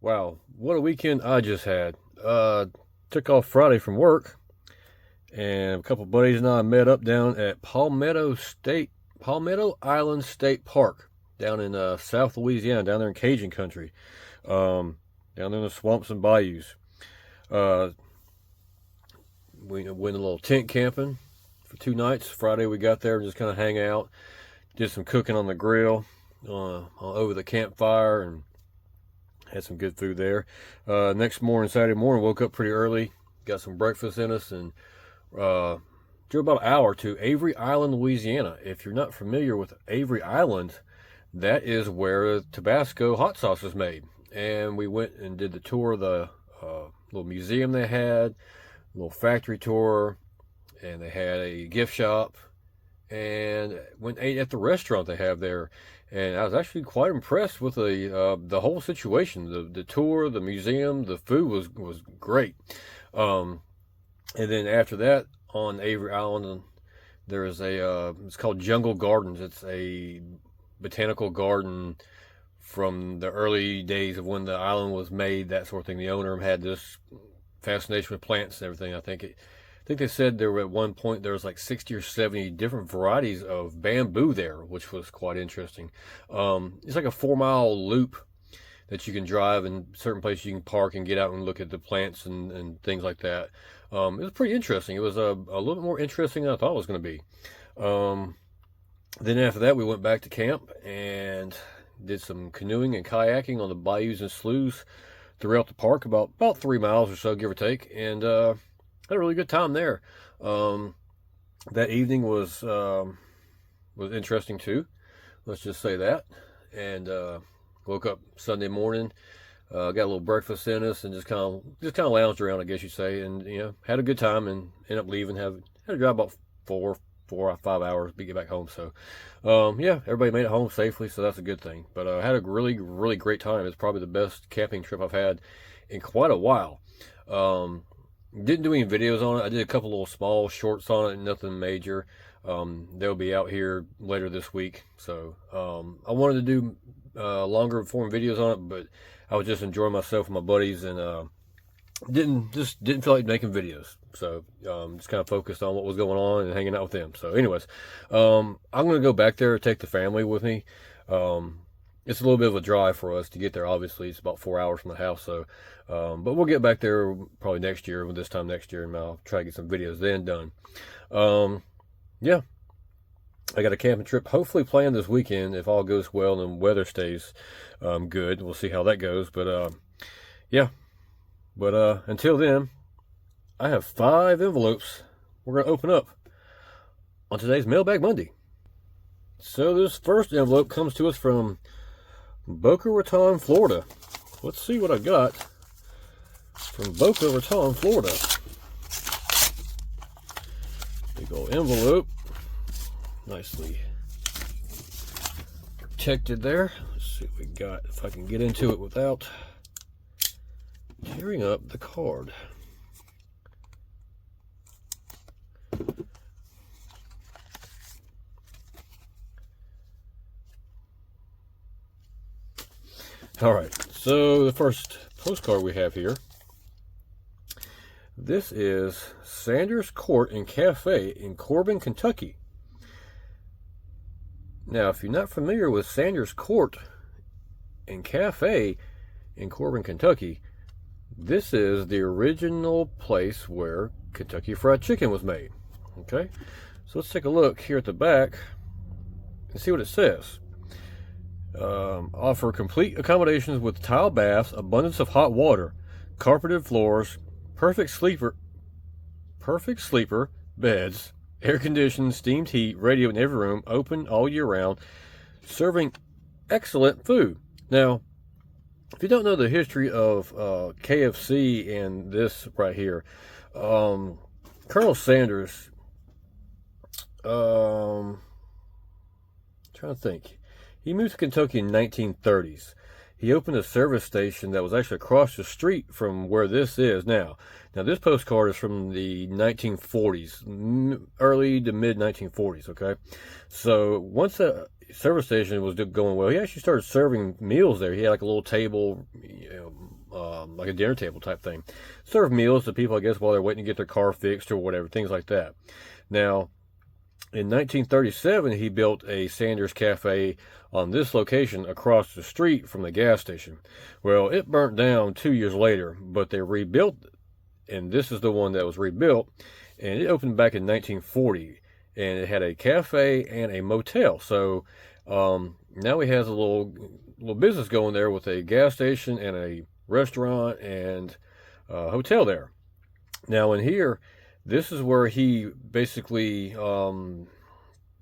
Wow, what a weekend I just had. Took off Friday from work, and a couple buddies and I met up down at Palmetto Island State Park, down in South Louisiana, down there in Cajun country, down there in the swamps and bayous. Uh, we went a little tent camping for 2 nights. Friday we got there and just kind of hang out, did some cooking on the grill, over the campfire, and had some good food there. Next morning, Saturday morning, woke up pretty early, got some breakfast in us, and drove about an hour to Avery Island, Louisiana. If you're not familiar with Avery Island, that is where Tabasco hot sauce is made. And we went and did the tour of the little museum they had, a little factory tour, and they had a gift shop, and went and ate at the restaurant they have there. And I was actually quite impressed with the whole situation. The tour, the museum, the food was great. Um, and then after that, on Avery Island, there is it's called Jungle Gardens. It's a botanical garden from the early days of when the island was made, that sort of thing. The owner had this fascination with plants and everything. I think they said there were at one point there was like 60 or 70 different varieties of bamboo there, which was quite interesting. It's like a 4 mile loop that you can drive, and certain places you can park and get out and look at the plants and things like that. It was pretty interesting. It was a little bit more interesting than I thought it was going to be. Um, then after that, we went back to camp and did some canoeing and kayaking on the bayous and sloughs throughout the park, about 3 miles or so, give or take, and had a really good time there. Um, that evening was interesting too. Let's just say that. And woke up Sunday morning, got a little breakfast in us, and just kind of lounged around, I guess you'd say, and had a good time, and ended up leaving. Had to drive about 4 or 5 hours to get back home. So yeah, everybody made it home safely, so that's a good thing. But I had a really, really great time. It's probably the best camping trip I've had in quite a while. Didn't do any videos on it. I did a couple little small shorts on it, nothing major. They'll be out here later this week. So I wanted to do longer form videos on it, but I was just enjoying myself with my buddies, and didn't feel like making videos. So just kind of focused on what was going on and hanging out with them. So anyways, I'm going to go back there and take the family with me. It's a little bit of a drive for us to get there. Obviously, it's about 4 hours from the house. So, but we'll get back there probably next year, this time next year, and I'll try to get some videos then done. Yeah, I got a camping trip hopefully planned this weekend if all goes well and weather stays good. We'll see how that goes. But yeah, but until then, I have 5 envelopes we're going to open up on today's Mailbag Monday. So this first envelope comes to us from Boca Raton, Florida. Let's see what I got from Boca Raton, Florida. Big old envelope. Nicely protected there. Let's see what we got. If I can get into it without tearing up the card. All right, so the first postcard we have here. This is Sanders Court and Cafe in Corbin, Kentucky. Now, if you're not familiar with Sanders Court and Cafe in Corbin, Kentucky, this is the original place where Kentucky Fried Chicken was made. Okay, so let's take a look here at the back and see what it says. Offer complete accommodations with tile baths, abundance of hot water, carpeted floors, perfect sleeper beds, air conditioned, steamed heat, radio in every room, open all year round, serving excellent food. Now, if you don't know the history of KFC and this right here, Colonel Sanders, trying to think. He moved to Kentucky in the 1930s. He opened a service station that was actually across the street from where this is now. Now, this postcard is from the 1940s, early to mid 1940s, okay? So once that service station was going well, he actually started serving meals there. He had like a little table, like a dinner table type thing. Serve meals to people, I guess, while they're waiting to get their car fixed or whatever, things like that. Now, in 1937, he built a Sanders Cafe on this location across the street from the gas station. Well, it burnt down 2 years later, but they rebuilt it, and this is the one that was rebuilt, and it opened back in 1940, and it had a cafe and a motel. So now he has a little business going there with a gas station and a restaurant and a hotel there. Now in here, this is where he basically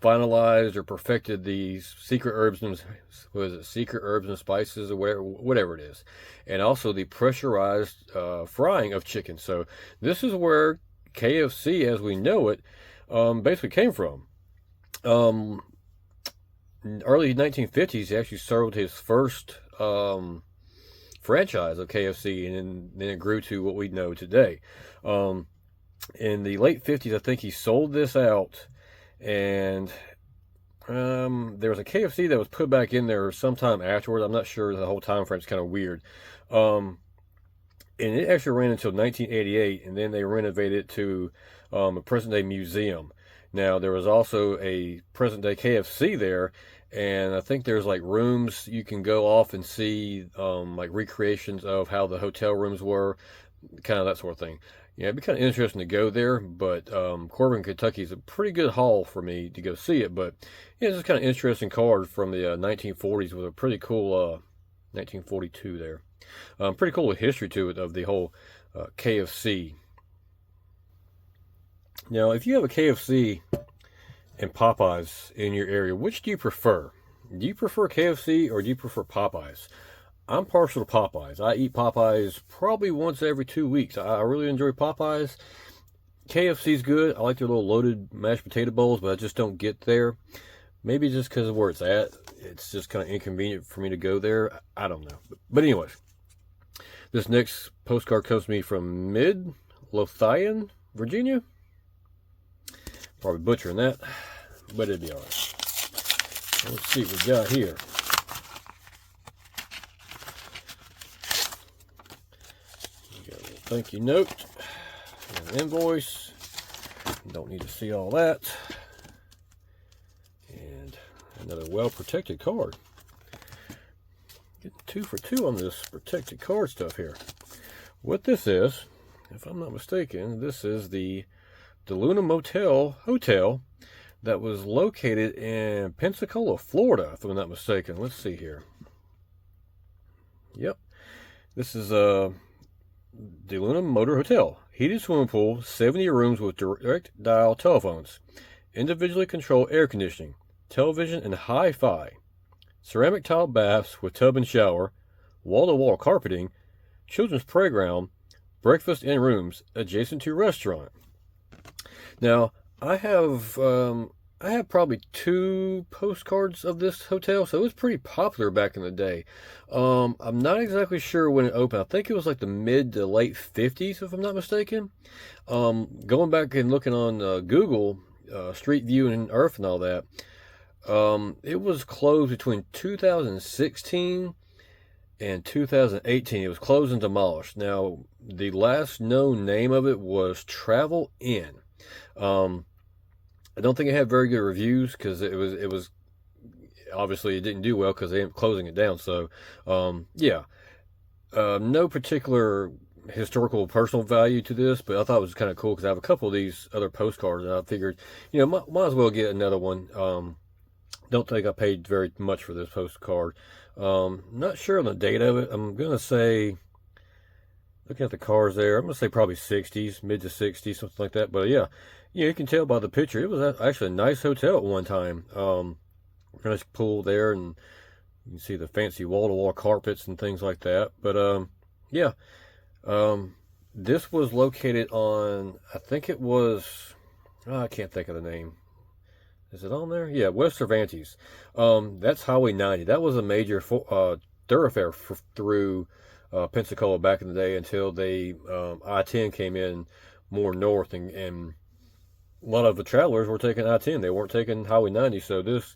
finalized or perfected the secret herbs and spices or whatever it is, and also the pressurized frying of chicken. So this is where KFC, as we know it, basically came from. In early 1950s, he actually served his first franchise of KFC, and then it grew to what we know today. In the late 50s, I think he sold this out, and there was a KFC that was put back in there sometime afterwards. I'm not sure, the whole time frame is kind of weird. And it actually ran until 1988, and then they renovated it to a present-day museum. Now, there was also a present-day KFC there, and I think there's like rooms you can go off and see, like recreations of how the hotel rooms were, kind of that sort of thing. Yeah, it'd be kind of interesting to go there, but Corbin, Kentucky is a pretty good haul for me to go see it. But yeah, it's just kind of interesting card from the 1940s with a pretty cool 1942 there. Pretty cool history to it of the whole KFC. Now, if you have a KFC and Popeyes in your area, which do you prefer? Do you prefer KFC or do you prefer Popeyes? I'm partial to Popeyes. I eat Popeyes probably once every 2 weeks. I really enjoy Popeyes. KFC's good. I like their little loaded mashed potato bowls, but I just don't get there. Maybe just because of where it's at. It's just kind of inconvenient for me to go there. I don't know. But anyways, this next postcard comes to me from Midlothian, Virginia. Probably butchering that, but it'd be all right. Let's see what we got here. We got a little thank you note, an invoice. Don't need to see all that. And another well-protected card. Getting 2 for 2 on this protected card stuff here. What this is, if I'm not mistaken, this is the DeLuna Motel Hotel that was located in Pensacola, Florida, if I'm not mistaken. Let's see here. Yep. This is DeLuna Motor Hotel. Heated swimming pool, 70 rooms with direct dial telephones, individually controlled air conditioning, television and hi-fi, ceramic tile baths with tub and shower, wall-to-wall carpeting, children's playground, breakfast in rooms adjacent to restaurant. Now, I have probably 2 postcards of this hotel, so it was pretty popular back in the day. I'm not exactly sure when it opened. I think it was like the mid to late 50s, if I'm not mistaken. Going back and looking on Google, Street View and Earth and all that, it was closed between 2016 and 2018. It was closed and demolished. Now, the last known name of it was Travel Inn. I don't think it had very good reviews because it was obviously it didn't do well because they ended up closing it down. So yeah, no particular historical personal value to this, but I thought it was kind of cool because I have a couple of these other postcards and I figured, might as well get another one. Don't think I paid very much for this postcard. Not sure on the date of it. I'm gonna say, looking at the cars there, I'm gonna say probably 60s, mid to 60s, something like that. But yeah, you can tell by the picture it was actually a nice hotel at one time. Nice pool there, and you can see the fancy wall-to-wall carpets and things like that. But yeah, this was located on, I think it was, I can't think of the name. Is it on there? Yeah, West Cervantes. That's Highway 90. That was a major thoroughfare through Pensacola back in the day until they I-10 came in more north, and a lot of the travelers were taking I-10. They weren't taking Highway 90. So this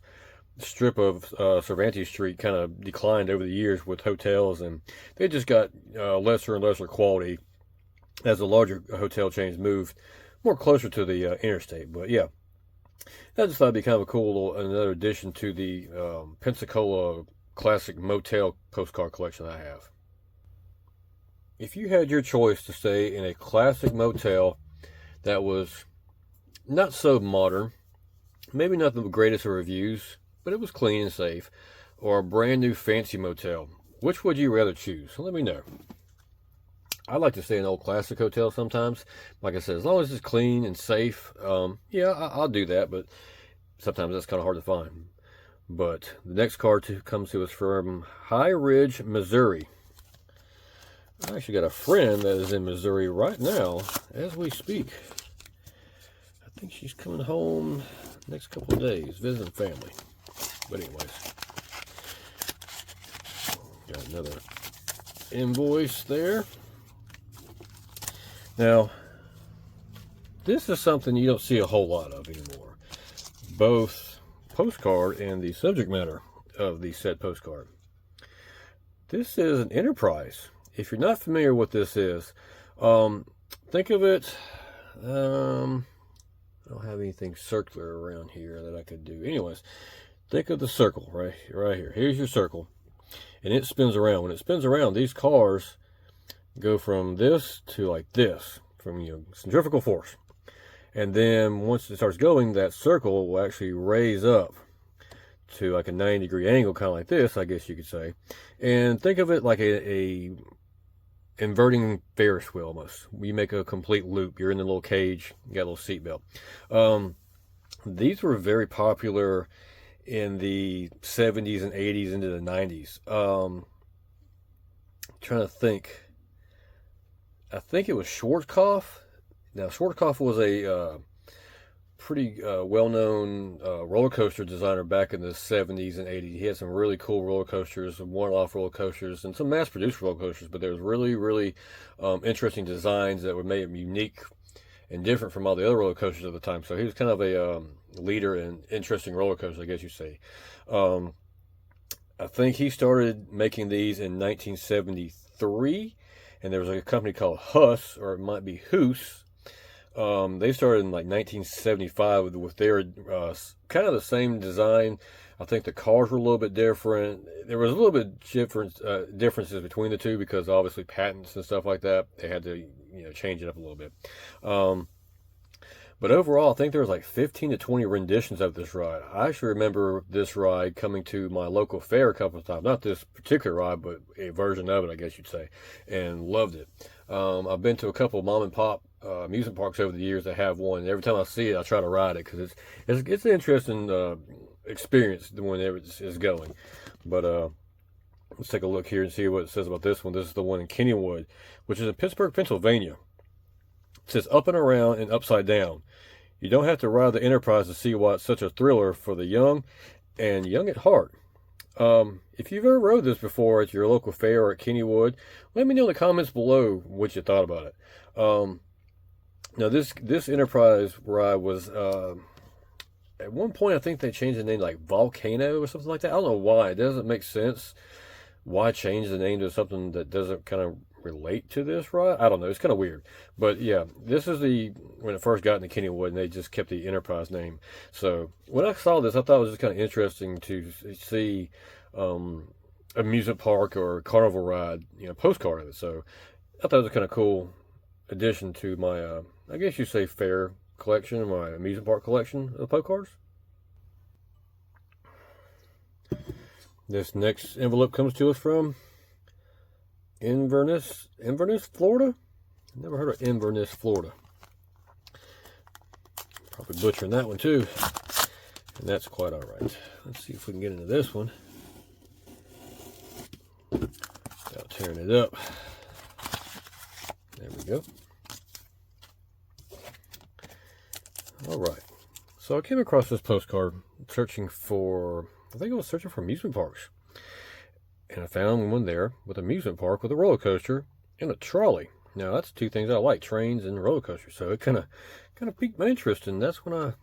strip of Cervantes Street kind of declined over the years with hotels, and they just got lesser and lesser quality as the larger hotel chains moved more closer to the interstate. But yeah, I just thought it'd be kind of a cool little, another addition to the Pensacola classic motel postcard collection I have. If you had your choice to stay in a classic motel that was not so modern, maybe not the greatest of reviews, but it was clean and safe, or a brand new fancy motel, which would you rather choose? So let me know. I like to stay in old classic hotels sometimes. Like I said, as long as it's clean and safe, yeah, I'll do that, but sometimes that's kind of hard to find. But the next card comes to us from High Ridge, Missouri. I actually got a friend that is in Missouri right now as we speak. I think she's coming home next couple of days, visiting family. But anyways, got another invoice there. Now, this is something you don't see a whole lot of anymore. Both postcard and the subject matter of the said postcard. This is an Enterprise. If you're not familiar with this is, think of it, I don't have anything circular around here that I could do. Anyways, think of the circle right here. Here's your circle, and it spins around. When it spins around, these cars go from this to like this, from centrifugal force. And then once it starts going, that circle will actually raise up to like a 90-degree angle, kind of like this, I guess you could say. And think of it like a inverting Ferris wheel almost. You make a complete loop. You're in the little cage. You got a little seatbelt. These were very popular in the 70s and 80s into the 90s. Trying to think. I think it was Schwarzkopf. Now, Schwarzkopf was a pretty well-known roller coaster designer back in the 70s and 80s. He had some really cool roller coasters, some one-off roller coasters, and some mass-produced roller coasters, but there was really, really interesting designs that would make him unique and different from all the other roller coasters at the time. So he was kind of a leader in interesting roller coasters, I guess you'd say. I think he started making these in 1973, and there was a company called Huss, or it might be Hoos. They started in like 1975 with their kind of the same design. I think the cars were a little bit different. There was a little bit differences between the two because obviously patents and stuff like that. They had to change it up a little bit. But overall, I think there was like 15 to 20 renditions of this ride. I actually remember this ride coming to my local fair a couple of times. Not this particular ride, but a version of it, I guess you'd say, and loved it. I've been to a couple of mom and pop amusement parks over the years that have one. And every time I see it, I try to ride it because it's an interesting experience whenever it's going. But let's take a look here and see what it says about this one. This is the one in Kennywood, which is in Pittsburgh, Pennsylvania. It says up and around and upside down. You don't have to ride the Enterprise to see why it's such a thriller for the young and young at heart. If you've ever rode this before at your local fair or at Kennywood, let me know in the comments below what you thought about it. Now this Enterprise ride was at one point I think they changed the name like Volcano or something like that. I don't know why. It doesn't make sense. Why change the name to something that doesn't kind of relate to this ride? I don't know. It's kind of weird. But yeah, this is when it first got into Kennywood, and they just kept the Enterprise name. So when I saw this, I thought it was just kind of interesting to see amusement park or carnival ride, postcard of it. So I thought it was a kind of cool addition to my, I guess you say fair collection, my amusement park collection of postcards. This next envelope comes to us from Inverness, Florida. Never heard of Inverness, Florida. Probably butchering that one too. And that's quite alright. Let's see if we can get into this one without tearing it up. There we go. Alright. So I came across this postcard I think I was searching for amusement parks. And I found one there with an amusement park with a roller coaster and a trolley. Now that's two things I like, trains and roller coasters. So it kind of piqued my interest, and that's when I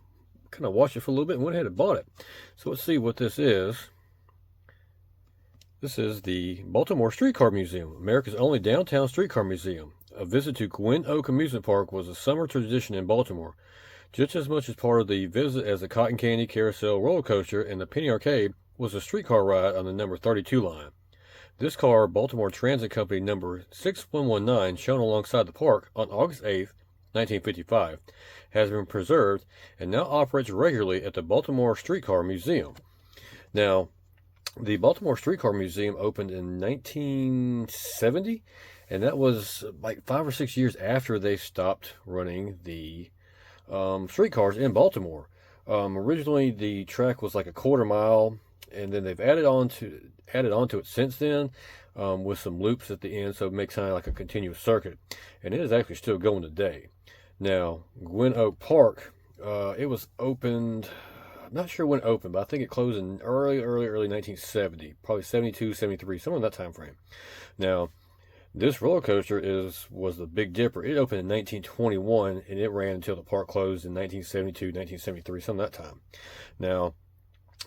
kind of watched it for a little bit and went ahead and bought it. So let's see what this is. This is the Baltimore Streetcar Museum, America's only downtown streetcar museum. A visit to Gwynn Oak Amusement Park was a summer tradition in Baltimore, just as much as part of the visit as the Cotton Candy Carousel roller coaster and the Penny Arcade was a streetcar ride on the number 32 line. This car, Baltimore Transit Company number 6119, shown alongside the park on August 8th, 1955, has been preserved and now operates regularly at the Baltimore Streetcar Museum. Now, the Baltimore Streetcar Museum opened in 1970, and that was like 5 or 6 years after they stopped running the streetcars in Baltimore. Originally, the track was like a quarter mile, and then they've added on to it since then with some loops at the end, so it makes kind of like a continuous circuit, and it is actually still going today. Now, Gwynn Oak Park, it was opened. I'm not sure when it opened, but I think it closed in early 1970, probably 72, 73, somewhere in that time frame. Now, this roller coaster was the Big Dipper. It opened in 1921, and it ran until the park closed in 1972, 1973, some of that time. Now,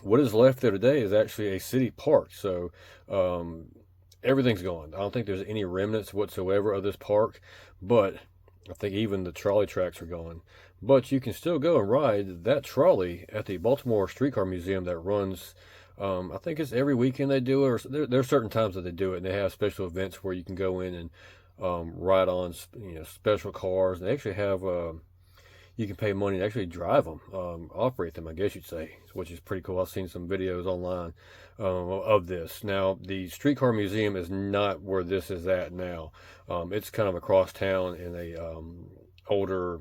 what is left there today is actually a city park, so everything's gone. I don't think there's any remnants whatsoever of this park, but I think even the trolley tracks are gone. But you can still go and ride that trolley at the Baltimore Streetcar Museum that runs, I think it's every weekend they do it, or there are certain times that they do it, and they have special events where you can go in and ride on special cars. And they actually have, you can pay money to actually drive them, operate them, I guess you'd say, which is pretty cool. I've seen some videos online of this. Now, the Streetcar Museum is not where this is at now. It's kind of across town in a older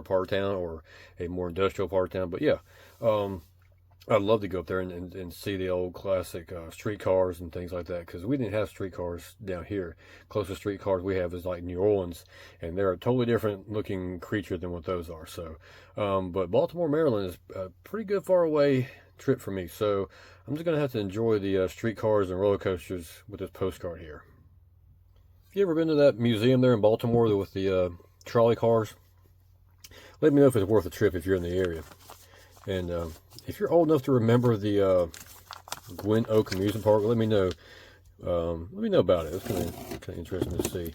part of town, or a more industrial part of town. But yeah, I'd love to go up there and see the old classic streetcars and things like that, because we didn't have streetcars down here. Closest streetcars we have is like New Orleans, and they're a totally different looking creature than what those are. So, but Baltimore, Maryland is a pretty good far away trip for me. So I'm just going to have to enjoy the streetcars and roller coasters with this postcard here. Have you ever been to that museum there in Baltimore with the trolley cars? Let me know if it's worth a trip if you're in the area. And if you're old enough to remember the Gwynn Oak Amusement Park, let me know. Let me know about it. It's kind of interesting to see.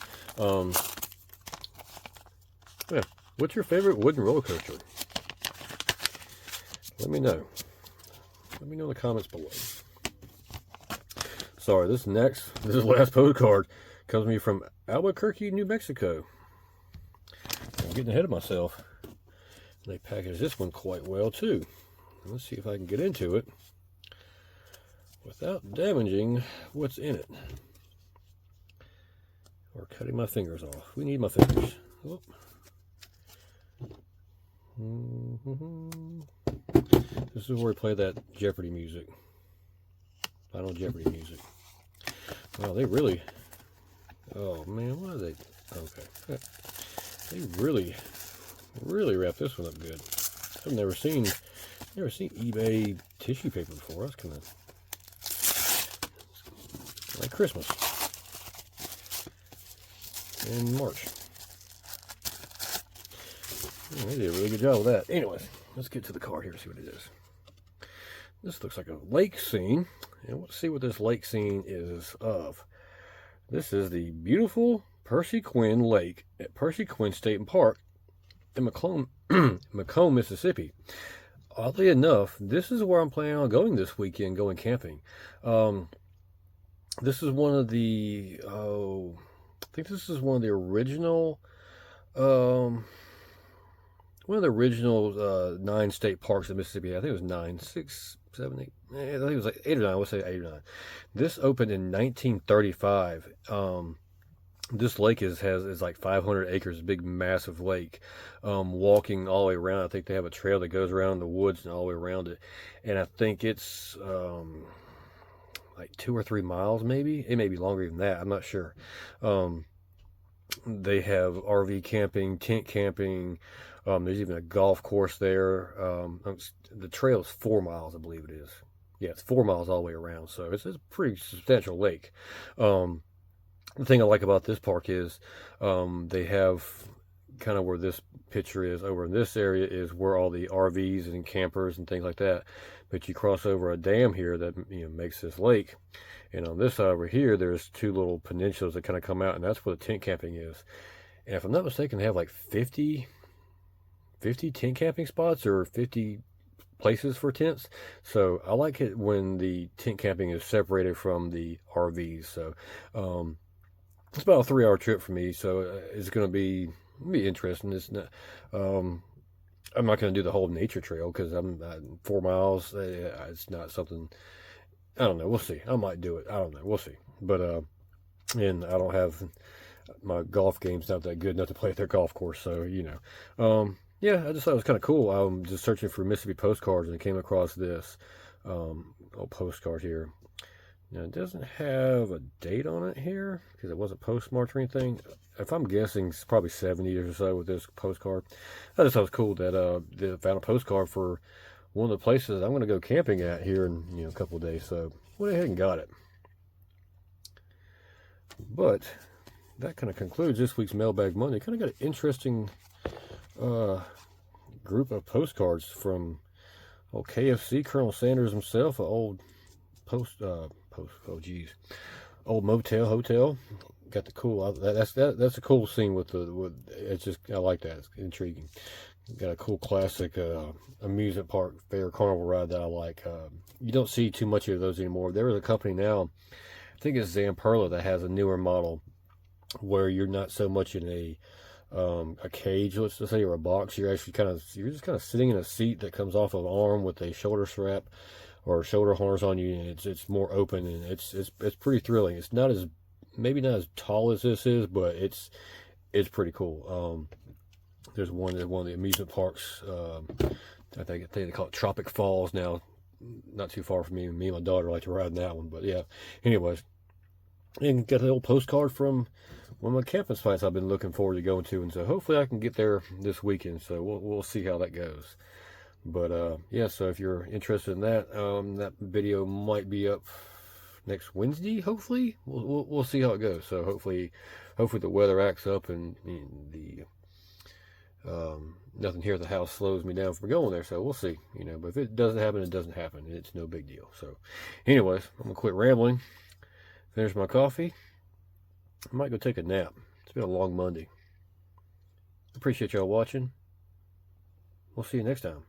Yeah, what's your favorite wooden roller coaster? Let me know. Let me know in the comments below. Sorry, this last postcard comes to me from Albuquerque, New Mexico. I'm getting ahead of myself. They packaged this one quite well too. Let's see if I can get into it without damaging what's in it or cutting my fingers off. We need my fingers. Oh. This is where we play that Jeopardy music. Final Jeopardy music. Wow, they really... Oh man, what are they... Okay. They really wrap this one up good. I've never seen eBay tissue paper before. That's kind of like Christmas in March. Yeah, they did a really good job with that. Anyways, let's get to the card here and see what it is. This looks like a lake scene, and let's see what this lake scene is of. This is the beautiful Percy Quinn Lake at Percy Quinn State Park in Macomb, Mississippi. Oddly enough, this is where I'm planning on going this weekend, going camping. This is one of the, I think this is one of the original, 9 state parks in Mississippi. I think it was 9, 6, 7, 8. I think it was like 8 or 9. Let's say 8 or 9. This opened in 1935. This lake is like 500 acres, big, massive lake. Walking all the way around, I think they have a trail that goes around the woods and all the way around it. And I think it's like 2 or 3 miles, maybe. It may be longer than that. I'm not sure. They have RV camping, tent camping. There's even a golf course there. The trail is 4 miles, I believe it is. Yeah, it's 4 miles all the way around. So it's a pretty substantial lake. The thing I like about this park is they have kind of where this picture is. Over in this area is where all the RVs and campers and things like that. But you cross over a dam here that, you know, makes this lake. And on this side over here, there's two little peninsulas that kind of come out, and that's where the tent camping is. And if I'm not mistaken, they have like 50 tent camping spots or 50 places for tents. So I like it when the tent camping is separated from the RVs. So it's about a 3-hour trip for me. So it's going to be interesting. It's not. I'm not going to do the whole nature trail because I'm 4 miles. It's not something. I don't know. We'll see. I might do it. I don't know. We'll see. But and I don't have my golf game's not that good enough to play at their golf course. So you know, yeah. I just thought it was kind of cool. I'm just searching for Mississippi postcards and I came across this old postcard here. Now it doesn't have a date on it here because it wasn't postmarked or anything. If I'm guessing, it's probably 70 years or so with this postcard. I just thought it was cool that they found a postcard for one of the places I'm going to go camping at here in, you know, a couple of days. So went ahead and got it. But that kind of concludes this week's Mailbag Monday. Kind of got an interesting group of postcards from old KFC, Colonel Sanders himself, an old old motel hotel. Got the cool. That's a cool scene with it's just, I like that. It's intriguing. Got a cool classic amusement park fair carnival ride that I like. You don't see too much of those anymore. There is a company now, I think it's Zamperla, that has a newer model where you're not so much in a cage, let's just say, or a box. You're just kind of sitting in a seat that comes off of an arm with a shoulder strap or shoulder harness on you, and it's more open, and it's pretty thrilling. It's maybe not as tall as this is, but it's pretty cool. There's one at one of the amusement parks. I think they call it Tropic Falls now, not too far from me. Me and my daughter like to ride in that one, but yeah. Anyways, and got the old postcard from one of my camping sites I've been looking forward to going to, and so hopefully I can get there this weekend. So we'll see how that goes. But yeah, so if you're interested in that, that video might be up next Wednesday. Hopefully, we'll see how it goes. So hopefully the weather acts up and the nothing here at the house slows me down from going there. So we'll see, you know. But if it doesn't happen, it doesn't happen. It's no big deal. So, anyways, I'm gonna quit rambling. Finish my coffee. I might go take a nap. It's been a long Monday. Appreciate y'all watching. We'll see you next time.